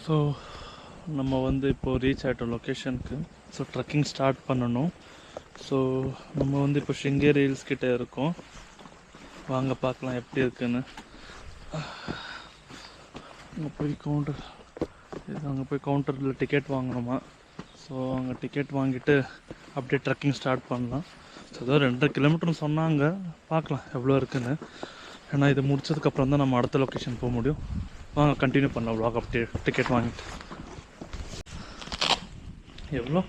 So நம்ம வந்து இப்போது ரீச் ஆகிட்டோம் லொக்கேஷனுக்கு. ஸோ ட்ரெக்கிங் ஸ்டார்ட் பண்ணணும். ஸோ நம்ம வந்து இப்போ ஸ்ருங்கேரி ஹில்ஸ் கிட்டே இருக்கோம். வாங்க பார்க்கலாம் எப்படி இருக்குன்னு. அங்கே போய் கவுண்டரில் டிக்கெட் வாங்கணுமா. ஸோ அங்கே டிக்கெட் வாங்கிட்டு அப்படியே ட்ரெக்கிங் ஸ்டார்ட் பண்ணலாம். ஸோ ஏதோ 2.5 கிலோமீட்டர்னு சொன்னாங்க, பார்க்கலாம் எவ்வளோ இருக்குன்னு. ஏன்னா இது முடிச்சதுக்கப்புறம் தான் நம்ம அடுத்த லொக்கேஷன் போக முடியும். வாங்க கண்டினியூ பண்ணலாம் வ்ளாக். அப்படியே டிக்கெட் வாங்கிட்டு எவ்வளோ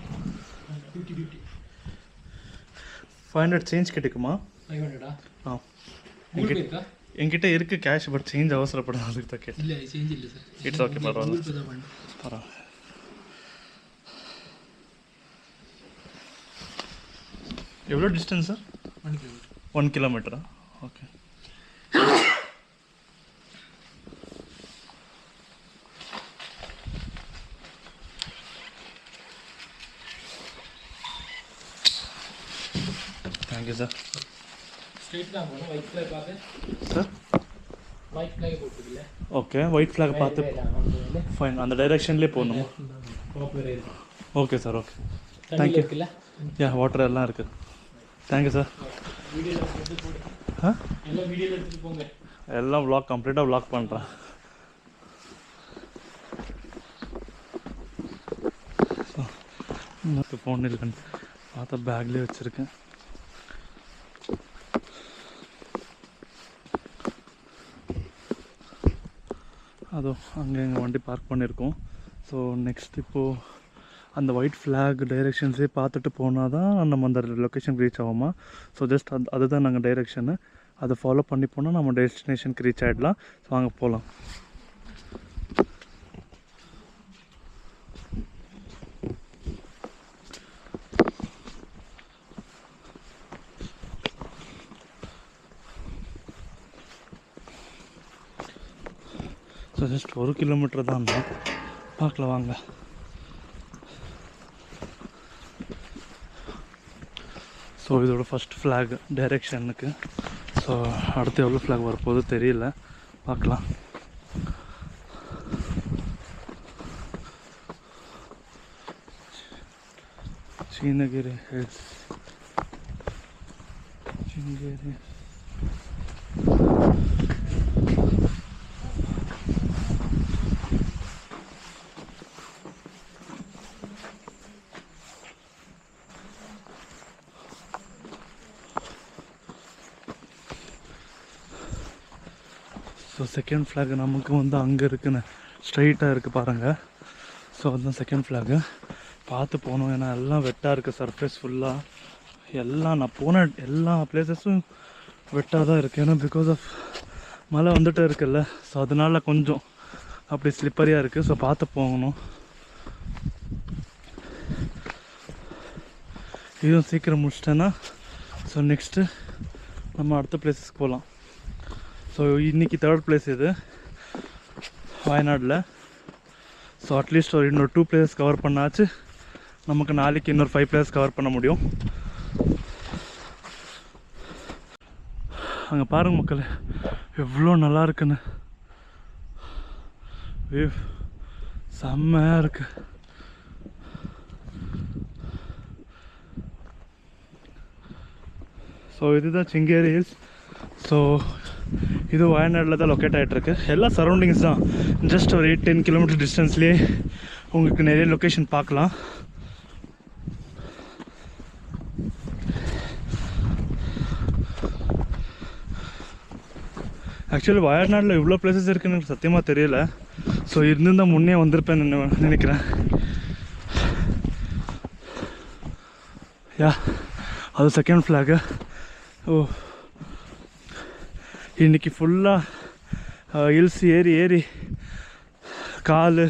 500 சேஞ்ச் கிடைக்குமா? 500 ஆ என்கிட்ட இருக்குது கேஷ், பட் சேஞ்ச் அவசரப்படும், அதுக்கு தான் கேட்டேன். இல்லை சேஞ்ச் இல்லை சார். இட்ஸ் ஓகே, பரவாயில்ல பரவாயில்ல. எவ்வளோ டிஸ்டன்ஸ் சார்? 1 கிலோமீட்டரா? ஓகே. Thank you sir. ஸ்ட்ரைட் தான் போகணும். ஒயிட் ஃப்ளாக் பார்த்து சார், ஒயிட் ஃப்ளாக் போட்டுருக்குல்ல. ஓகே, ஒயிட் ஃப்ளாக் பார்த்து ஃபைன், அந்த டைரெக்ஷன்லேயே போகணுமா? Okay sir, okay thank you. Yeah, water எல்லாம் இருக்குது. Thank you sir. வீடியோவில் எடுத்துகிட்டு போங்க. எல்லாம் வ்ளாக் கம்ப்ளீட்டாக வ்ளாக் பண்ணுறேன். ஃபோன் இருக்குன்னு பார்த்தா பேக்லேயே வச்சுருக்கேன். அதோ அங்கே எங்கள் வண்டி பார்க் பண்ணியிருக்கோம். ஸோ நெக்ஸ்ட் இப்போது அந்த ஒயிட் ஃப்ளாக் டைரெக்ஷன்ஸே பார்த்துட்டு போனால் தான் நம்ம அந்த லொக்கேஷனுக்கு ரீச் ஆகுமா. ஸோ ஜஸ்ட் அதுதான் நாங்கள் டைரெக்ஷனு, அதை ஃபாலோ பண்ணி போனால் நம்ம டெஸ்டினேஷனுக்கு ரீச் ஆகிடலாம். ஸோ அங்கே போகலாம். ஸோ ஜஸ்ட் 1 கிலோமீட்டர் தான் பார்க்கலாம் வாங்க. ஸோ இதோட ஃபஸ்ட் ஃப்ளாக் டைரெக்ஷனுக்கு. ஸோ அடுத்து எவ்வளோ ஃப்ளாக் வரப்போகுது தெரியல, பார்க்கலாம். Sringeri hills, Sringeri. So second flag நமக்கு வந்து அங்கே இருக்குன்னு ஸ்ட்ரைட்டாக இருக்குது பாருங்கள். ஸோ அதுதான் செகண்ட் ஃப்ளாகு. பார்த்து போகணும், ஏன்னா எல்லாம் வெட்டாக இருக்குது. சர்ஃபேஸ் ஃபுல்லாக எல்லாம் நான் போன எல்லா பிளேசஸும் வெட்டாக தான் இருக்குது. ஏன்னா பிகாஸ் ஆஃப் மழை வந்துகிட்டே இருக்குல்ல. ஸோ அதனால் கொஞ்சம் அப்படி ஸ்லிப்பரியாக இருக்குது. ஸோ பார்த்து போகணும். இதுவும் சீக்கிரம் முடிச்சிட்டேன்னா ஸோ நெக்ஸ்ட்டு நம்ம அடுத்த பிளேஸஸ்க்கு போகலாம். ஸோ இன்றைக்கி 3rd பிளேஸ் இது வயநாடில். ஸோ அட்லீஸ்ட் ஒரு இன்னொரு 2 பிளேஸ் கவர் பண்ணாச்சு நமக்கு நாளைக்கு இன்னொரு 5 பிளேஸ் கவர் பண்ண முடியும். அங்கே பாருங்க மக்களே, எவ்வளோ நல்லா இருக்குன்னு. வேவ் செம்மையாக இருக்கு. ஸோ இதுதான் ஸ்ருங்கேரி ஹில்ஸ். ஸோ இது வயநாடில் தான் லொக்கேட் ஆகிட்டுருக்கு. எல்லாம் சரௌண்டிங்ஸ் தான். ஜஸ்ட் ஒரு 8-10 கிலோமீட்டர் டிஸ்டன்ஸ்லேயே உங்களுக்கு நிறைய லொக்கேஷன் பார்க்கலாம். ஆக்சுவலி வயநாடில் இவ்வளோ பிளேசஸ் இருக்குன்னு எனக்கு சத்தியமாக தெரியல. ஸோ இருந்திருந்தால் முன்னே வந்திருப்பேன்னு நினைக்கிறேன். யா, அது செகண்ட் ஃப்ளாகு. ஓ, இன்றைக்கி ஃபுல்லாக ஹில்ஸ் ஏறி ஏறி கால்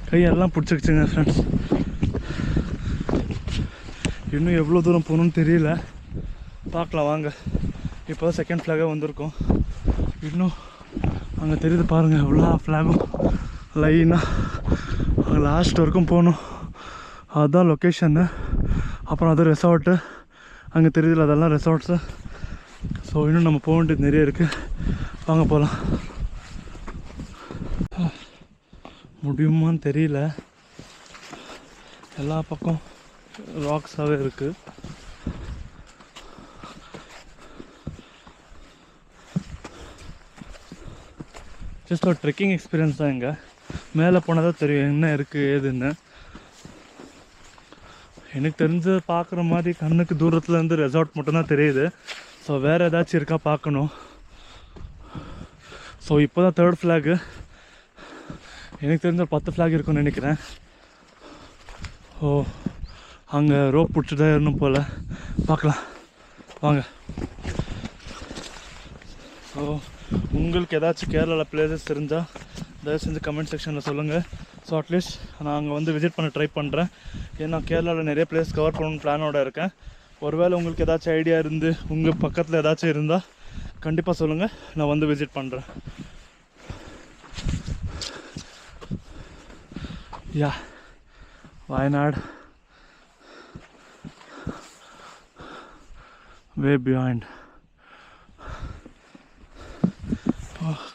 கையெல்லாம் பிடிச்சிக்கிச்சுங்க ஃப்ரெண்ட்ஸ். இன்னும் எவ்வளோ தூரம் போகணுன்னு தெரியல, பார்க்கலாம் வாங்க. இப்போ தான் செகண்ட் ஃப்ளாகாக வந்திருக்கோம். இன்னும் அங்கே தெரியுது பாருங்கள், எவ்வளோ ஃப்ளாகும் லைனாக அங்கே லாஸ்ட் வரைக்கும் போகணும். அதுதான் லொக்கேஷன்னு. அப்புறம் அது ரெசார்ட்டு அங்கே தெரியுதுல, அதெல்லாம் ரெசார்ட்ஸு. ஸோ இன்னும் நம்ம போக வேண்டியது நிறைய இருக்குது, வாங்க போகலாம். முடியுமான்னு தெரியல. எல்லா பக்கம் ராக்ஸாகவே இருக்குது. ஜஸ்ட் ஒரு ட்ரெக்கிங் எக்ஸ்பீரியன்ஸ் தான். இங்கே மேலே போனால் தான் தெரியும் என்ன இருக்குது ஏதுன்னு. எனக்கு தெரிஞ்சு பார்க்குற மாதிரி கண்ணுக்கு தூரத்தில் இருந்து ரெசார்ட் மட்டும்தான் தெரியுது. ஸோ வேறு ஏதாச்சும் இருக்கா பார்க்கணும். ஸோ இப்போ தான் 3rd ஃப்ளாகு. எனக்கு தெரிஞ்ச ஒரு 10 ஃப்ளாக் இருக்குன்னு நினைக்கிறேன். ஓ, அங்கே ரோப் பிடிச்சிட்டு தான் இருந்தும் போல். பார்க்கலாம் வாங்க. ஸோ உங்களுக்கு ஏதாச்சும் கேரளாவில் பிளேசஸ் தெரிஞ்சால் தயவு செஞ்சு கமெண்ட் செக்ஷனில் சொல்லுங்கள். ஸோ அட்லீஸ்ட் நான் அங்கே வந்து விசிட் பண்ண ட்ரை பண்ணுறேன். ஏன்னா கேரளாவில் நிறைய பிளேஸ் கவர் பண்ணணும்னு பிளானோடு இருக்கேன். ஒருவேளை உங்களுக்கு ஏதாச்சும் ஐடியா இருந்து உங்கள் பக்கத்தில் ஏதாச்சும் இருந்தால் கண்டிப்பாக சொல்லுங்கள், நான் வந்து விசிட் பண்ணுறேன். யா, வயநாடு வே பியாண்ட்.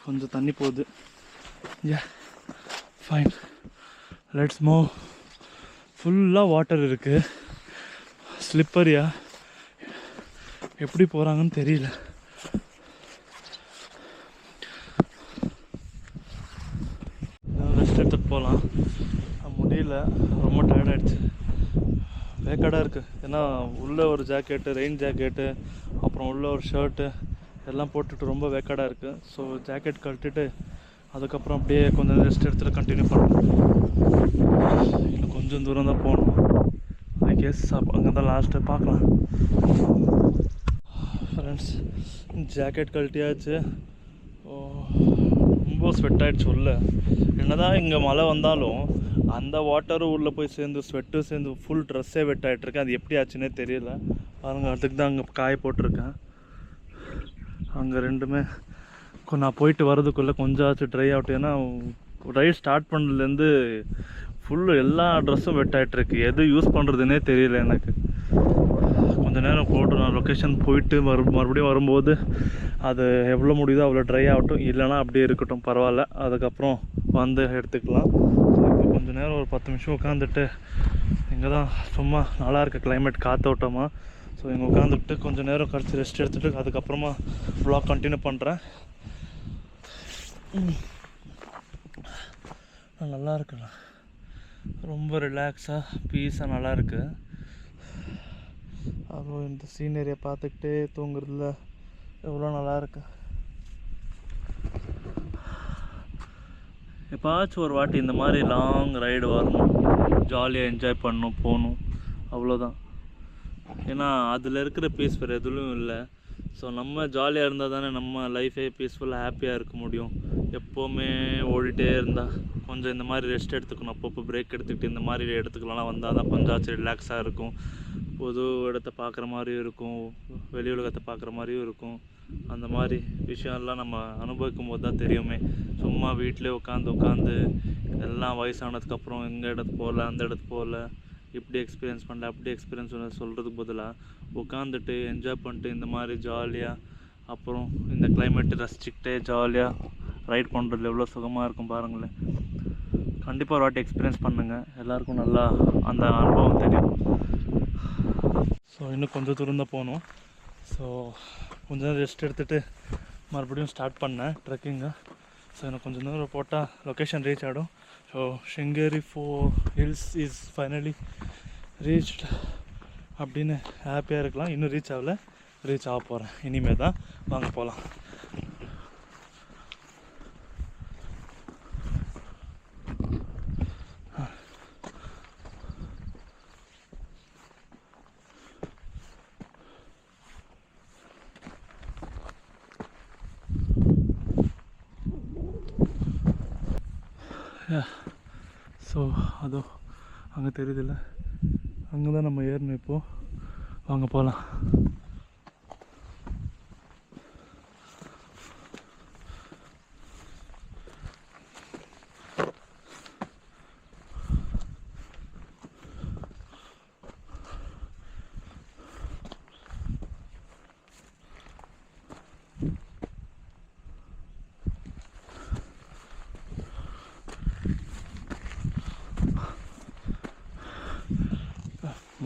கொஞ்சம் தண்ணி போகுது. யா, ஃபைன், லெட்ஸ் மூவ். ஃபுல்லாக வாட்டர் இருக்குது. ஸ்லிப்பரியா, எப்படி போகிறாங்கன்னு தெரியல. ரெஸ்ட் எடுத்துகிட்டு போகலாம். முடியல, ரொம்ப டயர்டாகிடுச்சு. வேக்காடாக இருக்குது. ஏன்னா உள்ளே ஒரு ஜாக்கெட்டு, ரெயின் ஜாக்கெட்டு, அப்புறம் உள்ளே ஒரு ஷர்ட்டு எல்லாம் போட்டுட்டு ரொம்ப வேக்காடாக இருக்குது. ஸோ ஜாக்கெட் கழட்டிட்டு அதுக்கப்புறம் அப்படியே கொஞ்சம் ரெஸ்ட் எடுத்துகிட்டு கண்டினியூ பண்ணணும். இன்னும் கொஞ்சம் தூரம் தான் போகணும். ஐ கெஸ் அங்கே தான் லாஸ்ட்டு. பார்க்கலாம் ஃப்ரெண்ட்ஸ். ஜாக்கெட் கழட்டியாச்சு. ரொம்ப ஸ்வெட் ஆகிடுச்சு உள்ள. என்னதான் இங்கே மழை வந்தாலும் அந்த வாட்டரும் உள்ளே போய் சேர்ந்து ஸ்வெட்டும் சேர்ந்து ஃபுல் ட்ரெஸ்ஸே வெட் ஆகிட்ருக்கு. அது எப்படி ஆச்சுன்னே தெரியல. பாருங்கள், அதுக்கு தான் அங்கே காய போட்டிருக்கேன். அங்கே ரெண்டுமே நான் போயிட்டு வரதுக்குள்ளே கொஞ்சம் ஆச்சு ட்ரை ஆகட்டும். ஏன்னா ரைட் ஸ்டார்ட் பண்ணதுலேருந்து ஃபுல்லு எல்லா ட்ரெஸ்ஸும் வெட் ஆகிட்ருக்கு. எது யூஸ் பண்ணுறதுனே தெரியல எனக்கு. கொஞ்சம் நேரம் போட்டு நான் லொக்கேஷன் போயிட்டு மறுபடியும் வரும்போது அது எவ்வளோ முடியுதோ அவ்வளோ ட்ரை ஆகட்டும், இல்லைனா அப்படியே இருக்கட்டும், பரவாயில்ல. அதுக்கப்புறம் வந்து எடுத்துக்கலாம். இப்போ கொஞ்சம் நேரம் ஒரு 10 நிமிஷம் உட்காந்துட்டு இங்கே தான் சும்மா நல்லாயிருக்கு கிளைமேட், காற்றோட்டமாக. ஸோ இங்கே உட்காந்துட்டு கொஞ்சம் நேரம் கழிச்சு ரெஸ்ட் எடுத்துகிட்டு அதுக்கப்புறமா வ்ளாக் கண்டினியூ பண்ணுறேன். நல்லா இருக்குண்ணா, ரொம்ப ரிலாக்ஸாக பீஸாக நல்லாயிருக்கு. அதுவும் இந்த சீனரியை பார்த்துக்கிட்டே தூங்குறதுல எவ்வளோ நல்லாயிருக்கு. எப்பாச்சும் ஒரு வாட்டி இந்த மாதிரி லாங் ரைடு வரணும், ஜாலியாக என்ஜாய் பண்ணணும், போகணும், அவ்வளோதான். ஏன்னா அதில் இருக்கிற பீஸ் வேறு எதுவும் இல்லை. ஸோ நம்ம ஜாலியாக இருந்தால் தானே நம்ம லைஃபே பீஸ்ஃபுல்லாக ஹாப்பியாக இருக்க முடியும். எப்போவுமே ஓடிட்டே இருந்தால் கொஞ்சம் இந்த மாதிரி ரெஸ்ட் எடுத்துக்கணும். அப்பப்போ பிரேக் எடுத்துக்கிட்டு இந்த மாதிரி இடத்துக்குலாம் வந்தால் தான் கொஞ்சம் ஆச்சு ரிலாக்ஸாக இருக்கும். புது இடத்த பார்க்குற மாதிரியும் இருக்கும், வெளி உலகத்தை பார்க்குற மாதிரியும் இருக்கும். அந்த மாதிரி விஷயம்லாம் நம்ம அனுபவிக்கும் போது தான் தெரியுமே. சும்மா வீட்டிலே உட்காந்து எல்லாம் வயசானதுக்கப்புறம் எங்கள் இடத்துக்கு போகல, அந்த இடத்துக்கு போகல, இப்படி எக்ஸ்பீரியன்ஸ் பண்ணல, அப்படி எக்ஸ்பீரியன்ஸ் சொல்கிறதுக்கு பதிலாக உட்காந்துட்டு என்ஜாய் பண்ணிட்டு இந்த மாதிரி ஜாலியாக அப்புறம் இந்த கிளைமேட்டு ரசிச்சுக்கிட்டே ஜாலியாக ரைட் பண்ணுறதுல எவ்வளோ சுகமாக இருக்கும் பாருங்களேன். கண்டிப்பாக ஒரு வாட்டி எக்ஸ்பீரியன்ஸ் பண்ணுங்கள், எல்லாருக்கும் நல்லா அந்த அனுபவம் தெரியும். ஸோ இன்னும் கொஞ்சம் தூரம் தான் போகணும். ஸோ கொஞ்சம் ரெஸ்ட் எடுத்துகிட்டு மறுபடியும் ஸ்டார்ட் பண்ணேன் ட்ரெக்கிங்கை. ஸோ எனக்கு கொஞ்சம் நேரம் போட்டால் லொக்கேஷன் ரீச் ஆகிடும். So Sringeri 4 Hills is finally reached அப்படின்னு ஹாப்பியாக இருக்கலாம். இன்னும் ரீச் ஆகலை, ரீச் ஆக போகிறேன் இனிமேல் தான். வாங்க போகலாம். ஸோ அதோ அங்கே தெரியுதில்ல, அங்கே தான் நம்ம ஏறணும் இப்போது. வாங்க போகலாம்.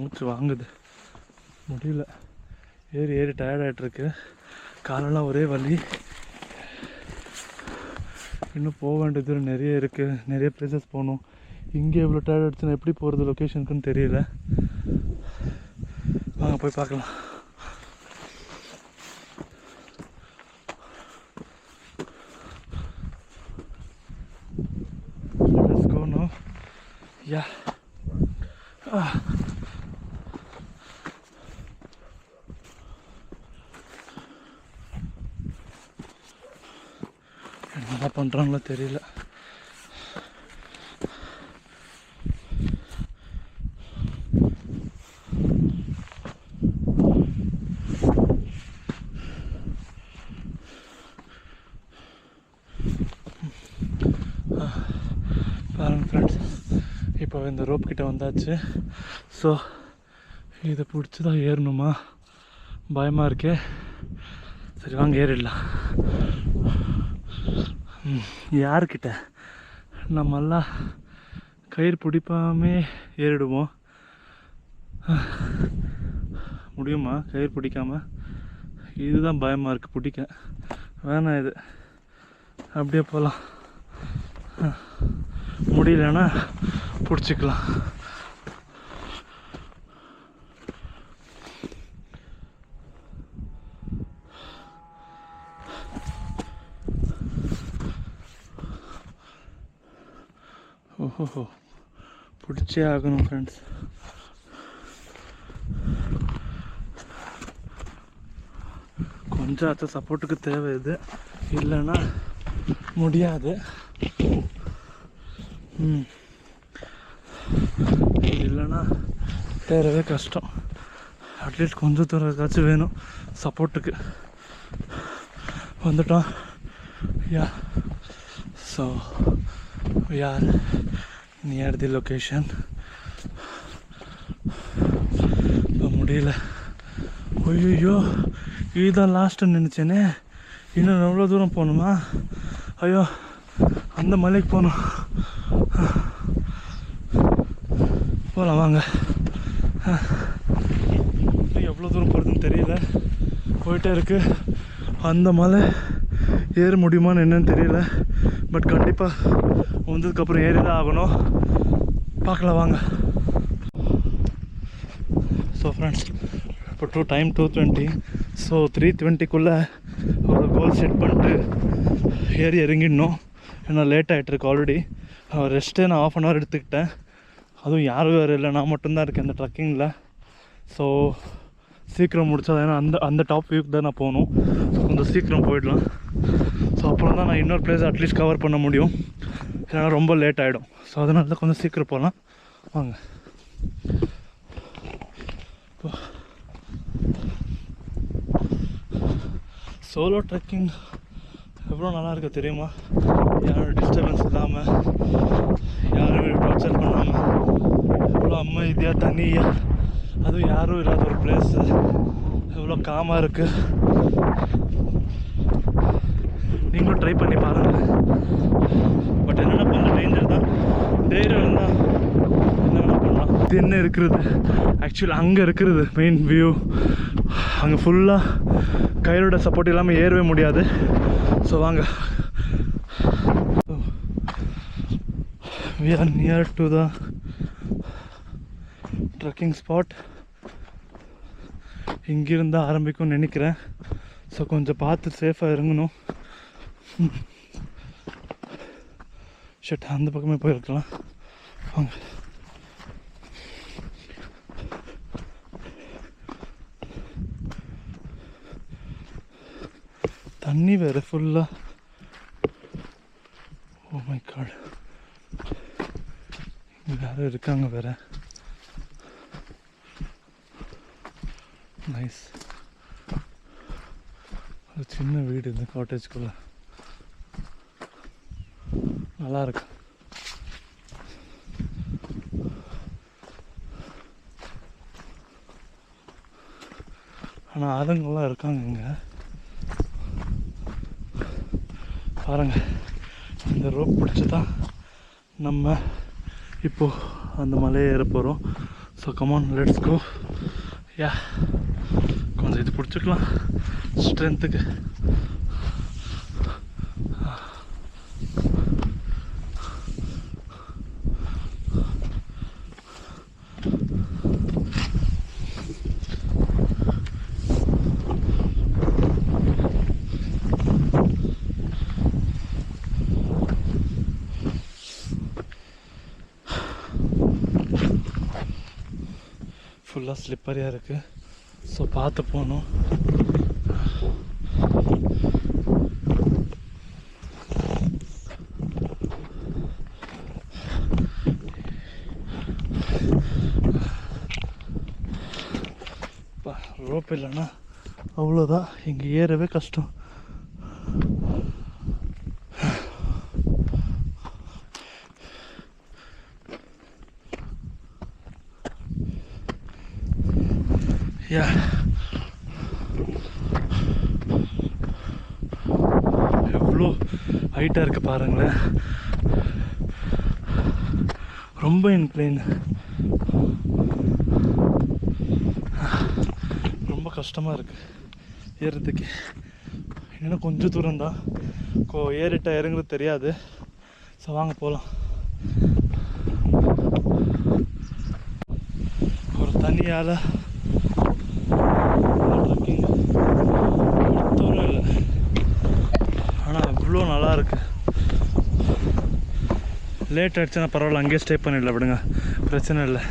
மூச்சு வாங்குது, முடியல. ஏறி ஏறி டயர்டாகிட்டுருக்கு, காலெல்லாம் ஒரே வலி. இன்னும் போக வேண்டியது நிறைய இருக்குது, நிறைய பிளேசஸ் போகணும். இங்கே எவ்வளோ டயர்ட் ஆகிடுச்சுன்னா எப்படி போகிறது லொக்கேஷனுக்குன்னு தெரியல. வாங்க போய் பார்க்கலாம். Let's go now. Yeah. என்ன பண்ணுறாங்களோ தெரியல. பாருங்க ஃப்ரெண்ட்ஸ், இப்போ இந்த ரோப் கிட்ட வந்தாச்சு. ஸோ இதை பிடிச்சி தான் ஏறணுமா, பயமாக இருக்கே. சரி வாங்க ஏறிடலாம். யார்கிட்ட நம்மெல்லாம் கயிறு பிடிப்பாமே ஏறிடுவோம், முடியுமா கயிறு பிடிக்காமல்? இதுதான் பயமாக இருக்குது, பிடிக்க வேணாம். இது அப்படியே போகலாம், முடியலன்னா பிடிச்சிக்கலாம். ஓஹோ, பிடிச்சே ஆகணும் ஃப்ரெண்ட்ஸ். கொஞ்சம் அத்த சப்போர்ட்டுக்கு தேவை, இது இல்லைன்னா முடியாது. இல்லைன்னா தேரவே கஷ்டம். அட்லீஸ்ட் கொஞ்சம் தூரக்காச்சும் வேணும் சப்போர்ட்டுக்கு. வந்துட்டோம். யா, so we are near the location. இப்போ முடியல. ஐயோ, இதுதான் லாஸ்ட்டுன்னு நினச்சேனே. இன்னும் எவ்வளோ தூரம் போகணுமா? ஐயோ, அந்த மலைக்கு போகணும். போகலாம் வாங்க. எவ்வளோ தூரம் போகிறதுன்னு தெரியல, போயிட்டே இருக்கு. அந்த மலை ஏற முடியுமான்னு என்னன்னு தெரியல, பட் கண்டிப்பாக வந்ததுக்கப்புறம் ஏறி தான் ஆகணும். பார்க்கலாம் வாங்க. ஸோ ஃப்ரெண்ட்ஸ், இப்போ டைம் 2:20. ஸோ 3:20க்குள்ளே ஒரு கோல் செட் பண்ணிட்டு ஏறி இறங்கிடணும். ஏன்னா லேட் ஆகிட்டுருக்கு ஆல்ரெடி. ரெஸ்ட்டே நான் 1/2 hour எடுத்துக்கிட்டேன். அதுவும் யாரும் வேறு இல்லை, நான் மட்டும்தான் இருக்கேன் இந்த ட்ரக்கிங்கில். ஸோ சீக்கிரம் முடிச்சா, ஏன்னா அந்த டாப் வியூக்கு தான் நான் போகணும். ஸோ கொஞ்சம் சீக்கிரம் போயிடலாம். ஸோ அப்புறம் தான் நான் இன்னொரு பிளேஸ் அட்லீஸ்ட் கவர் பண்ண முடியும், ஏன்னா ரொம்ப லேட் ஆகிடும். ஸோ அதனால தான் கொஞ்சம் சீக்கிரம் போகலாம் வாங்க. சோலோ ட்ரெக்கிங் எவ்வளோ நல்லா இருக்குது தெரியுமா? யாரும் டிஸ்டர்பன்ஸ் இல்லாமல், யாரும் டார்ச்சர் பண்ணாமல், எவ்வளோ அமைதியாக தனியாக, அதுவும் யாரும் இல்லாத ஒரு பிளேஸு, எவ்வளோ காமாக இருக்குது. நீங்களும் ட்ரை பண்ணி பாருங்கள். பட் என்னென்ன கொஞ்சம் டேஞ்சர் தான், தைரியம் இருந்தால் என்னென்ன பண்ணலாம். இது என்ன இருக்கிறது ஆக்சுவலி அங்கே இருக்கிறது மெயின் வியூ. அங்கே ஃபுல்லாக கயிறோட சப்போர்ட் இல்லாமல் ஏறவே முடியாது. ஸோ வாங்க, we are near to the trekking spot. இங்கிருந்து ஆரம்பிக்கும்னு நினைக்கிறேன். ஸோ கொஞ்சம் பார்த்து சேஃபாக இறங்கணும். ஷட், அந்த பக்கமே போயிருக்கலாம் வாங்க. தண்ணி வேறு ஃபுல்லாக. ஓ மை காட், இங்கே வேறு இருக்காங்க வேறு. நைஸ், ஒரு சின்ன வீடு இந்த காட்டேஜ்குள்ளே, நல்லா இருக்கு. ஆனால் ஆளுங்கள்லாம் இருக்காங்க இங்கே பாருங்க. இந்த ரோப் பிடிச்சி தான் நம்ம இப்போது அந்த மலையை ஏற போகிறோம். So come on let's go. Yeah, கொஞ்சம் இது பிடிச்சிக்கலாம் ஸ்ட்ரென்த்துக்கு. ஃபுல்லாக ஸ்லிப்பரியாக இருக்குது, ஸோ பார்த்து போகணும். ரோப் இல்லைன்னா அவ்வளோதான், இங்கே ஏறவே கஷ்டம். யா, எவ்வளோ ஹைட்டாக இருக்குது பாருங்களேன். ரொம்ப இன்க்ளைன், ரொம்ப கஷ்டமாக இருக்குது ஏறுறதுக்கு. இன்னும் கொஞ்சம் தூரம் தான், ஏறிட்டா இறங்குறது தெரியாது. ஸோ வாங்க போகலாம். ஒரு தனியால் ட்ரெக்கிங் தூரம் இல்லை, ஆனால் அவ்வளோ நல்லா இருக்கு. லேட் ஆகிடுச்சுன்னா பரவாயில்ல, அங்கேயே ஸ்டே பண்ணிடல, விடுங்க, பிரச்சனை இல்லை.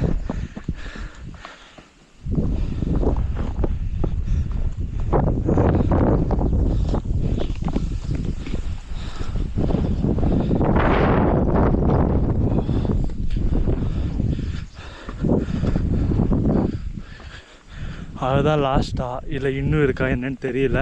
அதுதான் லாஸ்ட்டா இல்லை இன்னும் இருக்கா என்னன்னு தெரியல.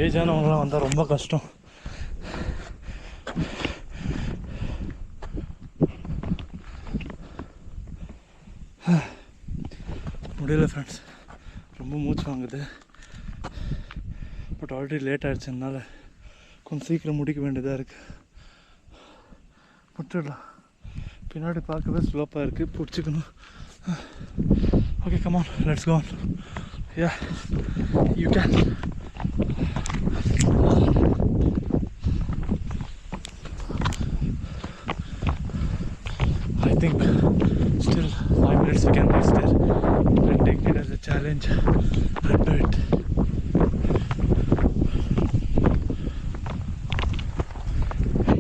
ஏஜானவங்களாம் வந்தால் ரொம்ப கஷ்டம். முடியல ஃப்ரெண்ட்ஸ், ரொம்ப மூச்சு வாங்குது. பட் ஆல்ரெடி லேட் ஆகிடுச்சதுனால கொஞ்சம் சீக்கிரம் முடிக்க வேண்டியதாக இருக்குது. முடிச்சிடலாம். பின்னாடி பார்க்கவே ஸ்லோப்பாக இருக்குது, பிடிச்சிக்கணும். Okay come on let's go on. Yeah you can. I think still 5 minutes we can reach there and take it as a challenge and do it.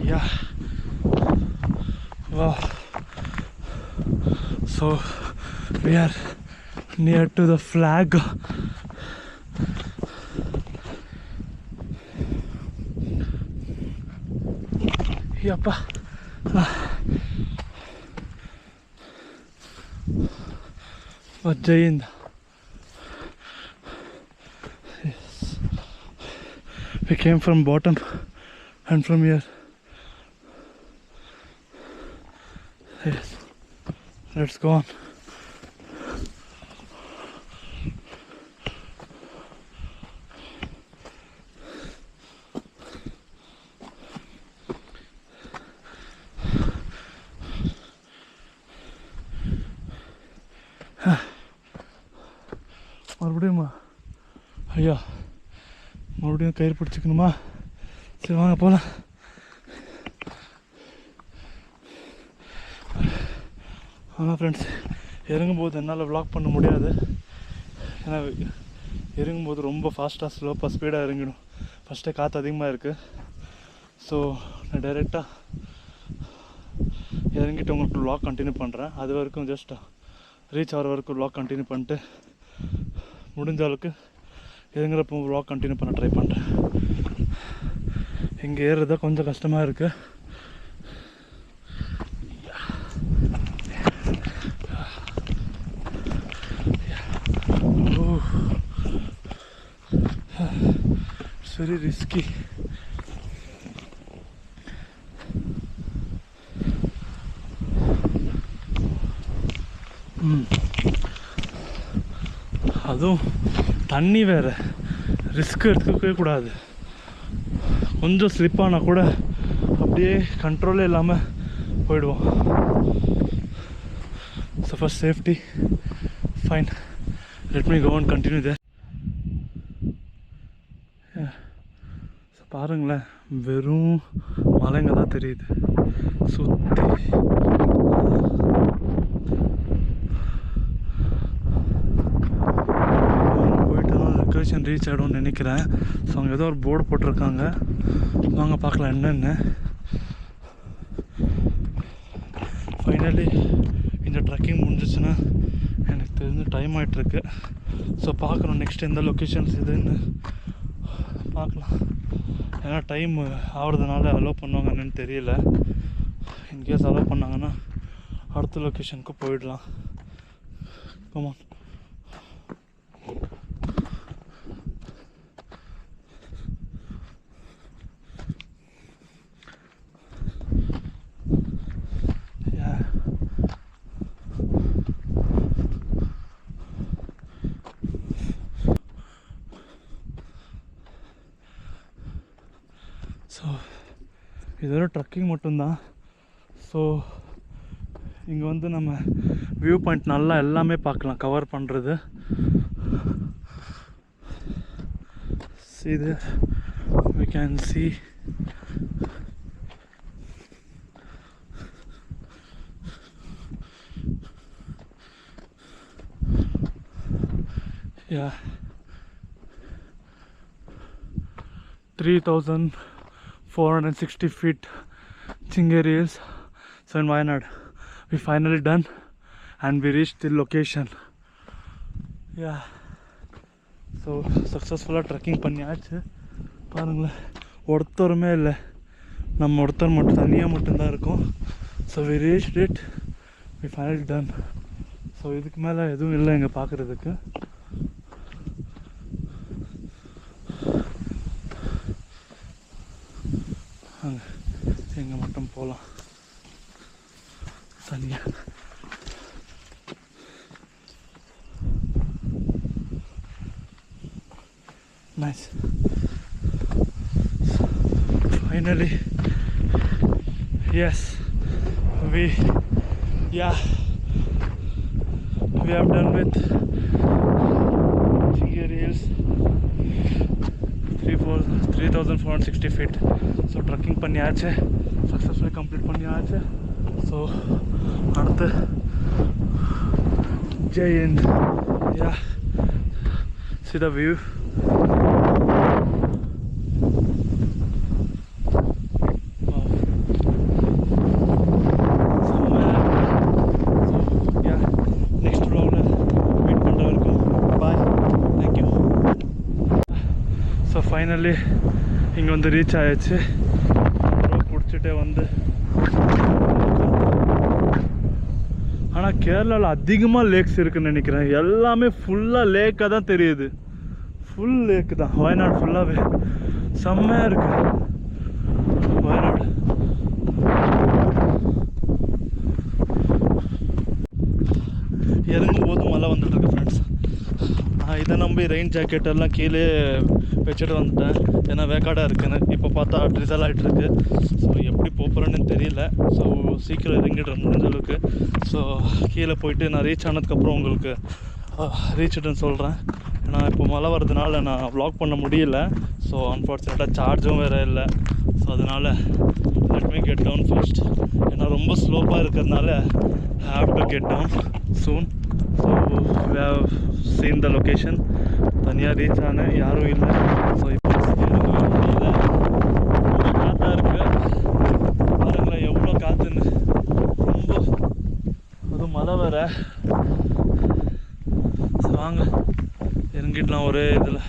Yeah, wow. So we are near to the flag. Yappa. But Jai Hind. Yes. We came from bottom and from here. Yes. Let's go on. மறுபடியும் ஐயா மறுபடியும் கயிறு பிடிச்சிக்கணுமா? சரி வாங்க போகலாம். ஆனால் friends, இறங்கும்போது என்னால் விளாக் பண்ண முடியாது. ஏன்னா இறங்கும்போது ரொம்ப ஃபாஸ்ட்டாக ஸ்லோப்பாக ஸ்பீடாக இறங்கிடும். ஃபஸ்ட்டே காற்று அதிகமாக இருக்குது. ஸோ நான் டைரெக்டாக இறங்கிட்டு உங்களுக்கு விளாக் கண்டினியூ பண்ணுறேன். அது வரைக்கும் ஜஸ்ட் ரீச் ஆகிற வரைக்கும் விளாக் கண்டினியூ பண்ணிட்டு முடிஞ்ச அளவுக்கு இறங்குறப்போ விளாக் கண்டினியூ பண்ண ட்ரை பண்ணுறேன். இங்கே ஏறுறதா கொஞ்சம் கஷ்டமாக இருக்குது. It's very risky. அதுவும் தண்ணி வேறு ரிஸ்க் எடுத்துக்கவே கூடாது. கொஞ்சம் ஸ்லிப்பானால் கூட அப்படியே கண்ட்ரோலே இல்லாமல் போயிடுவோம். So first safety fine. Let me go and continue there. So பாருங்களேன், வெறும் மலைங்க தான் தெரியுது சுற்றி. லொக்கேஷன் ரீச் ஆகிடும்னு நினைக்கிறேன். ஸோ அங்கே ஏதோ ஒரு போர்டு போட்டிருக்காங்க, வாங்க பார்க்கலாம் என்னென்னு. ஃபைனலி இந்த ட்ரெக்கிங் முடிஞ்சிச்சுன்னா எனக்கு தெரிஞ்சு டைம் ஆகிட்டுருக்கு. ஸோ பார்க்குறோம் நெக்ஸ்ட் எந்த லொக்கேஷன்ஸ் இதுன்னு பார்க்கலாம். ஏன்னா டைம் ஆகிறதுனால அலோவ் பண்ணுவாங்க என்னன்னு தெரியல. இன்கேஸ் அலோவ் பண்ணாங்கன்னா அடுத்த லொக்கேஷனுக்கு போயிடலாம். கமான். ஸோ இது ஒரு ட்ரக்கிங் மட்டும்தான். ஸோ இங்கே வந்து நம்ம வியூ பாயிண்ட் நல்லா எல்லாமே பார்க்கலாம், கவர் பண்ணுறது. இது we can see yeah 3,460 feet Chingeri Hills. So in Wayanad we finally done and we reached the location. Yeah, so successful trekking பண்ணியாச்சு. பாருங்களேன், ஒருத்தருமே இல்லை, நம்ம ஒருத்தர் மட்டும் தனியாக மட்டும்தான் இருக்கும். So we reached it, we finally done. So இதுக்கு மேலே எதுவும் இல்லை இங்கே பார்க்குறதுக்கு. அங்கே எங்கே மட்டும் போகலாம் தனியாக. Nice. Finally, yes, we have done with Chingeri Hills, 3,460 feet. So trekking பண்ணியாச்சு, successfully complete பண்ணியாச்சு. So அடுத்து Jayant. Yeah, see the view. Finally இங்கே வந்து ரீச் ஆயாச்சு. குடிச்சிட்டே வந்து, ஆனால் கேரளாவில் அதிகமாக லேக்ஸ் இருக்குதுன்னு நினைக்கிறேன். எல்லாமே ஃபுல்லாக லேக்காக தான் தெரியுது, ஃபுல் லேக்கு தான். வயநாடு ஃபுல்லாகவே செம்மையாக இருக்குது வயநாடு. இறங்கும் போது மழை வந்துட்டுருக்கு ஃப்ரெண்ட்ஸ். நான் இதை நம்பி ரெயின் ஜாக்கெட் எல்லாம் கீழே வச்சுட்டு வந்துட்டேன், ஏன்னா வேக்காடாக இருக்குன்னு. இப்போ பார்த்தா ட்ரிசல் ஆகிட்டுருக்கு. ஸோ எப்படி போகிறேன்னு தெரியல. ஸோ சீக்கிரம் இறங்கிடுறேன் முடிஞ்ச அளவுக்கு. ஸோ கீழே போயிட்டு நான் ரீச் ஆனதுக்கப்புறம் உங்களுக்கு ரீச்சுட்டுன்னு சொல்கிறேன். ஏன்னா இப்போ மழை வர்றதுனால நான் வ்ளாக் பண்ண முடியல. ஸோ அன்ஃபார்ச்சுனேட்டாக சார்ஜும் வேறு இல்லை. ஸோ அதனால் let me get down first. ஏன்னா ரொம்ப ஸ்லோப்பாக இருக்கிறதுனால have to get down soon. So we have seen the location. தனியாக ரீச் ஆனேன், யாரும் இல்லை. ஸோ இப்போ முடியல, ரொம்ப காற்றாக இருக்குது. பாருங்களேன் எவ்வளோ காற்றுன்னு, ரொம்ப அதுவும் மழை வேறு. ஸோ வாங்க இறங்கிடலாம் ஒரே இதில்.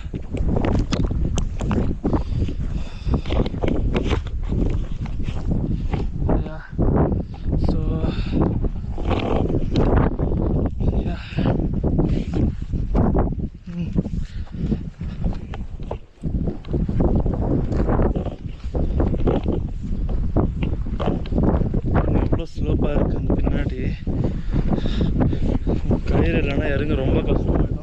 ஸ்லோப்பாக இருக்குது அந்த பின்னாடி. கயிறு இல்லைன்னா இறங்க ரொம்ப கஷ்டமாயிடும்.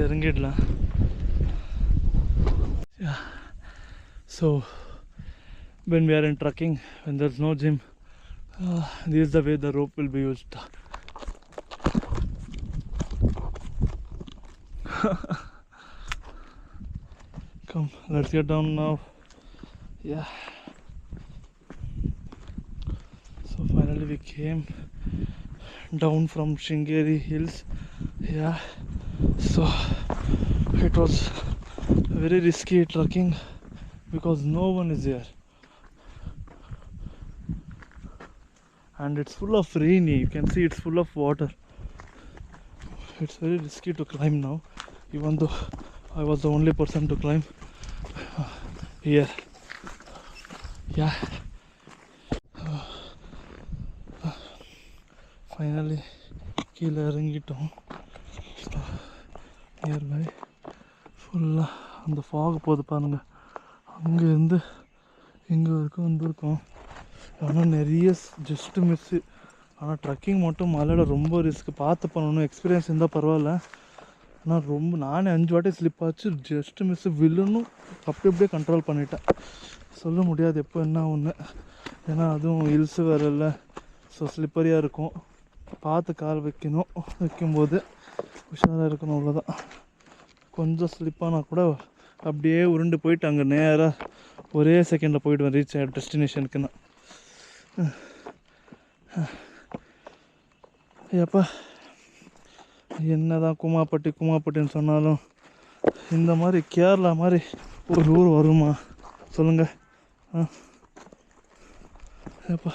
இறங்கிடலாம். So when we are in trekking, when there's no gym, this is the way the rope will be used. Come, let's get down now. Yeah. So finally we came down from Shringeri Hills. Yeah. So it was very risky trekking because no one is here and it's full of rainy. You can see it's full of water. It's very risky to climb now, even though I was the only person to climb here. Yeah. Finally கீழே இறங்கிட்டோம். Nearby ஃபுல்லாக அந்த fog போகுது பாருங்க, அங்கேருந்து இங்கே வரைக்கும் வந்திருக்கோம். ஆனால் நிறைய ஜஸ்ட்டு மிஸ்ஸு. ஆனால் ட்ரக்கிங் மட்டும் மலையில் ரொம்ப ரிஸ்க். பார்த்து பண்ணணும், எக்ஸ்பீரியன்ஸ் இருந்தால் பரவாயில்ல. ஆனால் ரொம்ப நானே 5 வாட்டி ஸ்லிப் ஆச்சு, ஜஸ்ட்டு மிஸ்ஸு. வில்லனும் அப்படியே கண்ட்ரோல் பண்ணிட்டேன். சொல்ல முடியாது எப்போ என்ன ஒன்று, ஏன்னா அதுவும் ஹில்ஸு வேறு இல்லை. ஸோ ஸ்லிப்பரியாக இருக்கும், பார்த்து கால் வைக்கணும். வைக்கும்போது உஷாராக இருக்கணும், அவ்வளோதான். கொஞ்சம் ஸ்லிப்பானா கூட அப்படியே உருண்டு போயிட்டு அங்கே நேராக ஒரே செகண்டில் போய்டுவேன் ரீச் ஆகிடும் டெஸ்டினேஷனுக்குன்னா. எப்பா என்ன தான் குமாப்பட்டின்னு சொன்னாலும் இந்த மாதிரி கேரளா மாதிரி ஒரு ஊர் வருமா சொல்லுங்கள்? எப்பா